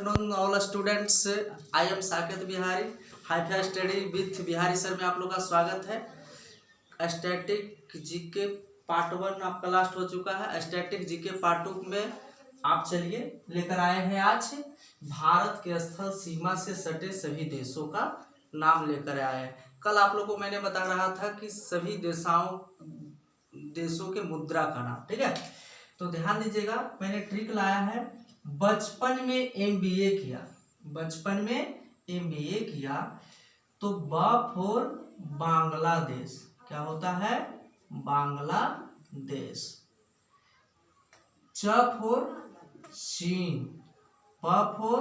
Afternoon all students. I am Saket Bihari. Hi fi study with Bihari sir में आप लोग का स्वागत है। स्टैटिक जीके पार्ट 1 आपका लास्ट हो चुका है। स्टैटिक जीके पार्ट 2 में आप चलिए लेकर आए हैं आज भारत के स्थल सीमा से सटे सभी देशों का नाम लेकर आए हैं। कल आप लोग को मैंने बता रहा था कि सभी देशों के मुद्रा का नाम, ठीक है। तो ध्यान दीजिएगा, मैंने ट्रिक लाया है। बचपन में एमबीए किया तो ब फॉर बांग्लादेश क्या होता है? बांग्लादेश। च फॉर चीन, प फॉर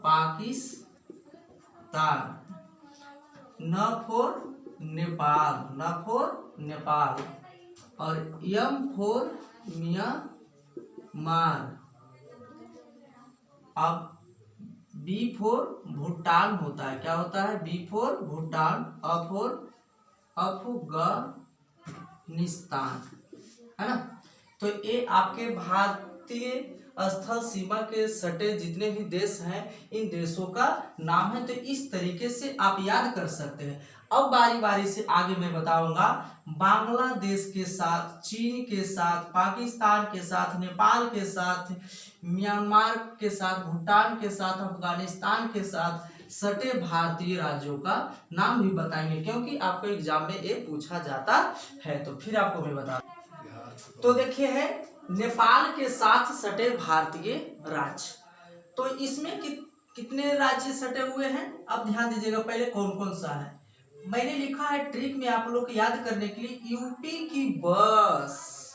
पाकिस्तान, न फॉर नेपाल और यम फॉर म्यांमार। अब बी फॉर भूटान होता है, क्या होता है? B for Bhutan, A for Afghanistan, है ना। तो ये आपके भारतीय स्थल सीमा के सटे जितने भी देश हैं, इन देशों का नाम है। तो इस तरीके से आप याद कर सकते हैं। अब बारी बारी से आगे मैं बताऊंगा। बांग्लादेश के साथ, चीन के साथ, पाकिस्तान के साथ, नेपाल के साथ, म्यांमार के साथ, भूटान के साथ, अफगानिस्तान के साथ सटे भारतीय राज्यों का नाम भी बताएंगे, क्योंकि आपको एग्जाम में ये पूछा जाता है। तो फिर आपको मैं बता, तो देखिए है नेपाल के साथ सटे भारतीय राज्य। तो इसमें कितने राज्य सटे हुए हैं? अब ध्यान दीजिएगा, पहले कौन कौन सा है मैंने लिखा है ट्रिक में आप लोग को याद करने के लिए। यूपी की बस।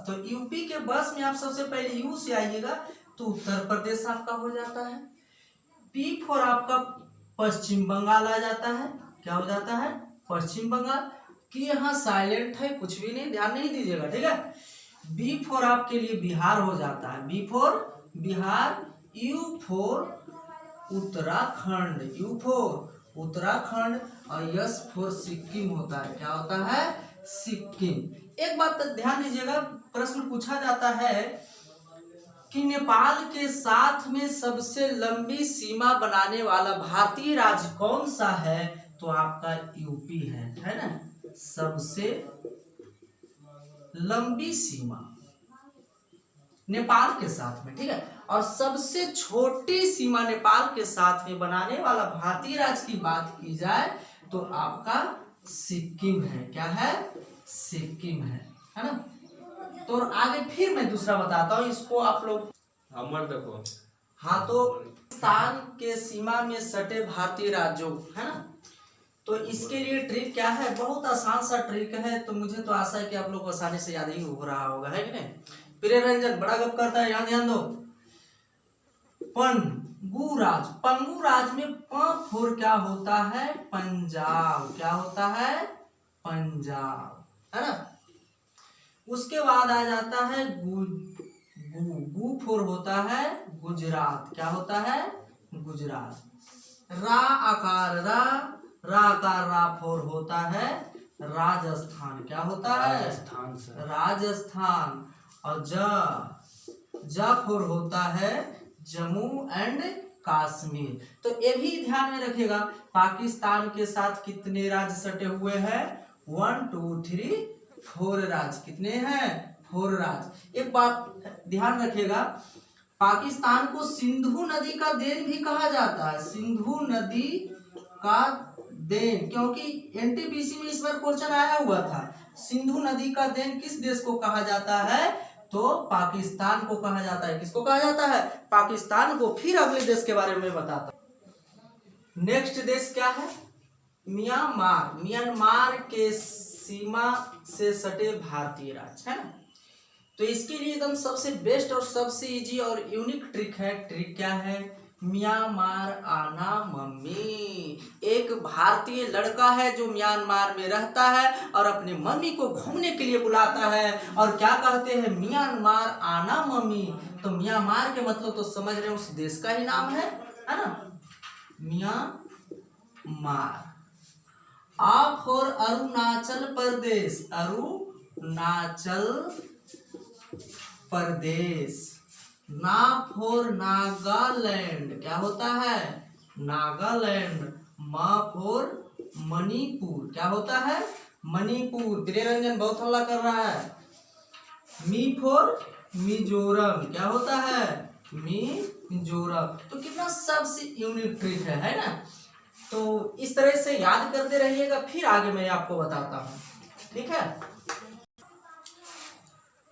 तो यूपी के बस में आप सबसे पहले यू से आइएगा तो उत्तर प्रदेश आपका हो जाता है। पी फॉर आपका पश्चिम बंगाल आ जाता है। क्या हो जाता है? पश्चिम बंगाल। कि यहाँ साइलेंट है, कुछ भी नहीं, ध्यान नहीं दीजिएगा, ठीक है। बी फॉर आपके लिए बिहार हो जाता है, B for Bihar. U for Uttarakhand और यस फॉर सिक्किम होता है। क्या होता है? सिक्किम। एक बात ध्यान दीजिएगा, प्रश्न पूछा जाता है कि नेपाल के साथ में सबसे लंबी सीमा बनाने वाला भारतीय राज्य कौन सा है? तो आपका यूपी है ना। सबसे लंबी सीमा नेपाल के साथ में, ठीक है। और सबसे छोटी सीमा नेपाल के साथ में बनाने वाला भारतीय राज्य की बात की जाए तो आपका सिक्किम है। क्या है? सिक्किम है ना। तो आगे फिर मैं दूसरा बताता हूँ, इसको आप लोग देखो। हाँ, तो पाकिस्तान के सीमा में सटे भारतीय राज्यों, है ना। तो इसके लिए ट्रिक क्या है? बहुत आसान सा ट्रिक है। तो मुझे तो आशा है कि आप लोग को आसानी से याद ही हो रहा होगा, है कि नहीं। प्रिय रंजन बड़ा गप करता है, यहाँ ध्यान दो। पंगू राज में प फॉर क्या होता है? पंजाब। क्या होता है? पंजाब, है ना। उसके बाद आ जाता है गु फॉर होता है गुजरात। क्या होता है? गुजरात। रा फॉर होता है राजस्थान। क्या होता है? राजस्थान। और ज फॉर होता है जम्मू एंड कश्मीर। तो ये भी ध्यान में रखिएगा, पाकिस्तान के साथ कितने राज्य सटे हुए हैं? 1 2 3 4 राज्य। कितने हैं? 4 राज्य। एक बात ध्यान रखिएगा, पाकिस्तान को सिंधु नदी का देन भी कहा जाता है। सिंधु नदी का देन, क्योंकि एनटीपीसी में इस बार क्वेश्चन आया हुआ था। सिंधु नदी का देन किस देश को कहा जाता है? तो पाकिस्तान को कहा जाता है। किसको कहा जाता है? पाकिस्तान को। फिर अगले देश के बारे में बताता हूं। नेक्स्ट देश क्या है? म्यांमार के सीमा से सटे भारतीय राज्य, है ना। तो इसके लिए एकदम सबसे बेस्ट और सबसे इजी और यूनिक ट्रिक है। ट्रिक क्या है? म्यांमार आना मम्मी। एक भारतीय लड़का है जो म्यांमार में रहता है और अपने मम्मी को घूमने के लिए बुलाता है और क्या कहते हैं? म्यांमार आना मम्मी। तो म्यांमार के मतलब तो समझ रहे हैं, उस देश का ही नाम है ना, म्यांमार। आप और अरुणाचल प्रदेश ना फॉर नागालैंड, क्या होता है नागालैंड। म फॉर मणिपुर, क्या होता है मणिपुर। प्रियरंजन बहुत हल्ला कर रहा है। मी फॉर मिजोरम, क्या होता है मिजोरम। तो कितना सबसे यूनिक ट्रिक है ना। तो इस तरह से याद करते रहिएगा, फिर आगे मैं आपको बताता हूँ, ठीक है।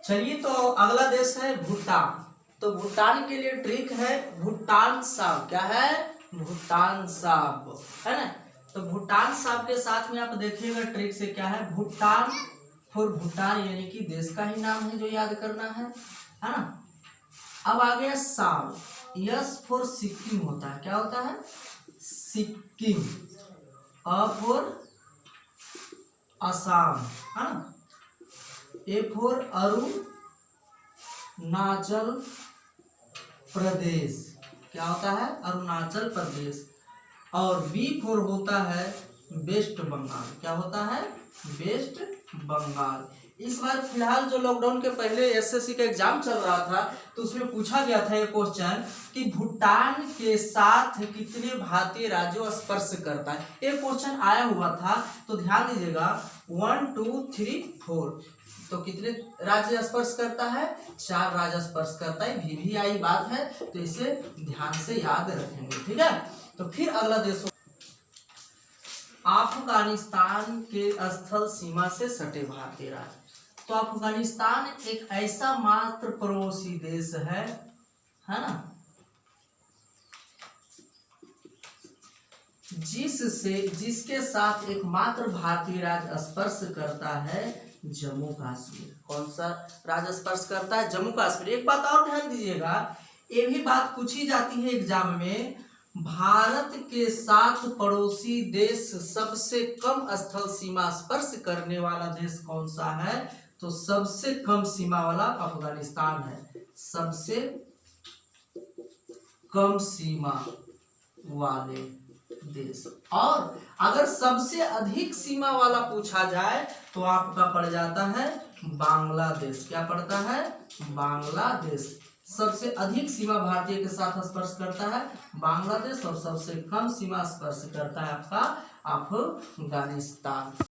चलिए, तो अगला देश है भूटान। तो भूटान के लिए ट्रिक है भूटान साहब, क्या है भूटान साहब, है ना। तो भूटान साहब के साथ में आप देखिएगा ट्रिक से क्या है, भूटान फॉर भूटान यानी कि देश का ही नाम है जो याद करना है ना। अब आ गया साब, यस फॉर सिक्किम होता है, क्या होता है सिक्किम। अ फॉर असम, है ना। ए फॉर अरुणाचल प्रदेश, क्या होता है अरुणाचल प्रदेश। और बी फॉर होता है वेस्ट बंगाल, क्या होता है वेस्ट बंगाल। इस बार फिलहाल जो लॉकडाउन के पहले एसएससी का एग्जाम चल रहा था, तो उसमें पूछा गया था एक क्वेश्चन कि भूटान के साथ कितने भारतीय राज्यों स्पर्श करता है। एक क्वेश्चन आया हुआ था, तो ध्यान दीजिएगा 1 2 3 4। तो कितने राज्य स्पर्श करता है 4 राज्य स्पर्श करता है। भी आई बात है, तो इसे ध्यान से याद रखेंगे, ठीक है। तो फिर अगला देश अफगानिस्तान के स्थल सीमा से सटे भारतीय राज्य। तो अफगानिस्तान एक ऐसा मात्र पड़ोसी देश है ना, जिसके साथ एकमात्र भारतीय राज्य स्पर्श करता है जम्मू कश्मीर। कौन सा राज्य स्पर्श करता है जम्मू कश्मीर। एक बात और ध्यान दीजिएगा, ये भी बात पूछी जाती है एग्जाम में, भारत के साथ पड़ोसी देश सबसे कम स्थल सीमा स्पर्श करने वाला देश कौन सा है। तो सबसे कम सीमा वाला अफगानिस्तान है, सबसे कम सीमा वाले देश। और अगर सबसे अधिक सीमा वाला पूछा जाए तो आपका पड़ जाता है बांग्लादेश, क्या पड़ता है बांग्लादेश। सबसे अधिक सीमा भारतीय के साथ स्पर्श करता है बांग्लादेश, और सबसे कम सीमा स्पर्श करता है आपका अफगानिस्तान।